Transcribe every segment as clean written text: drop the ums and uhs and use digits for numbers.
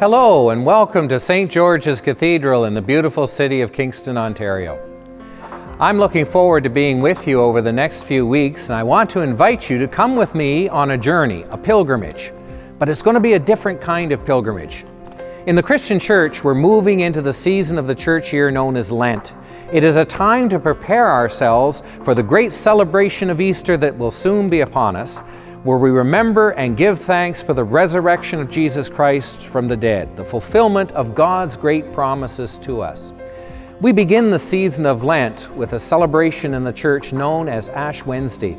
Hello and welcome to St. George's Cathedral in the beautiful city of Kingston, Ontario. I'm looking forward to being with you over the next few weeks, and I want to invite you to come with me on a journey, a pilgrimage. But it's going to be a different kind of pilgrimage. In the Christian church, we're moving into the season of the church year known as Lent. It is a time to prepare ourselves for the great celebration of Easter that will soon be upon us, where we remember and give thanks for the resurrection of Jesus Christ from the dead, the fulfillment of God's great promises to us. We begin the season of Lent with a celebration in the church known as Ash Wednesday.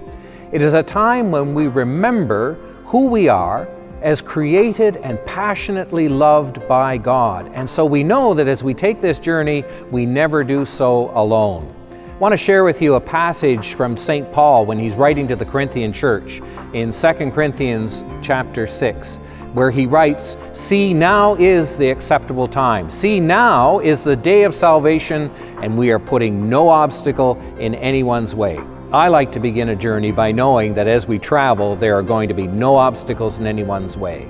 It is a time when we remember who we are as created and passionately loved by God. And so we know that as we take this journey, we never do so alone. I want to share with you a passage from St. Paul when he's writing to the Corinthian church in 2 Corinthians chapter 6, where he writes, "See, now is the acceptable time. See, now is the day of salvation, and we are putting no obstacle in anyone's way." I like to begin a journey by knowing that as we travel, there are going to be no obstacles in anyone's way.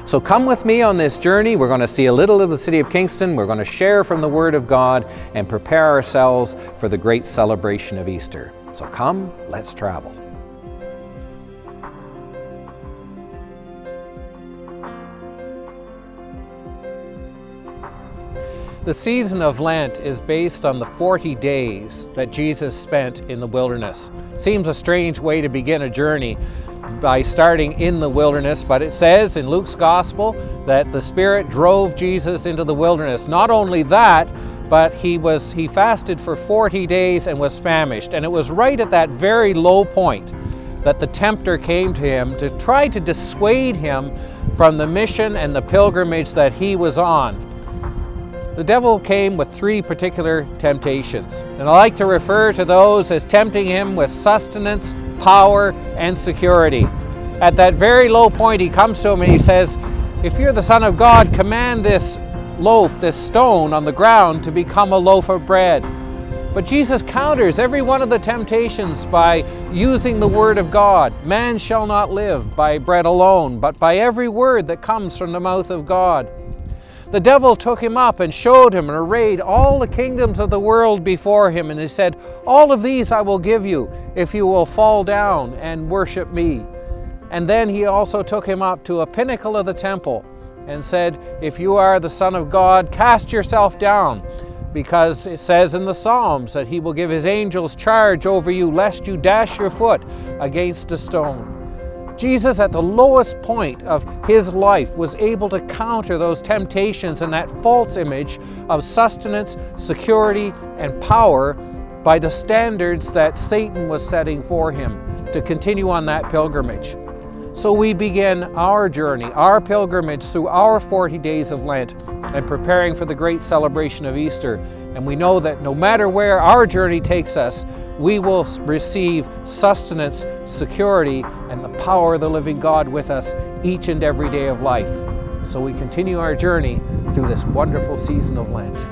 So come with me on this journey. We're going to see a little of the city of Kingston. We're going to share from the Word of God and prepare ourselves for the great celebration of Easter. So come, let's travel. The season of Lent is based on the 40 days that Jesus spent in the wilderness. Seems a strange way to begin a journey by starting in the wilderness, but it says in Luke's Gospel that the Spirit drove Jesus into the wilderness. Not only that, but he fasted for 40 days and was famished. And it was right at that very low point that the tempter came to him to try to dissuade him from the mission and the pilgrimage that he was on. The devil came with three particular temptations, and I like to refer to those as tempting him with sustenance, power, and security. At that very low point, he comes to him and he says, "If you're the Son of God, command this loaf, this stone on the ground, to become a loaf of bread." But Jesus counters every one of the temptations by using the Word of God. Man shall not live by bread alone, but by every word that comes from the mouth of God. The devil took him up and showed him and arrayed all the kingdoms of the world before him. And he said, "All of these I will give you if you will fall down and worship me." And then he also took him up to a pinnacle of the temple and said, "If you are the Son of God, cast yourself down, because it says in the Psalms that he will give his angels charge over you, lest you dash your foot against a stone." Jesus, at the lowest point of his life, was able to counter those temptations and that false image of sustenance, security, and power by the standards that Satan was setting for him to continue on that pilgrimage. So we begin our journey, our pilgrimage through our 40 days of Lent and preparing for the great celebration of Easter. And we know that no matter where our journey takes us, we will receive sustenance, security, and the power of the living God with us each and every day of life. So we continue our journey through this wonderful season of Lent.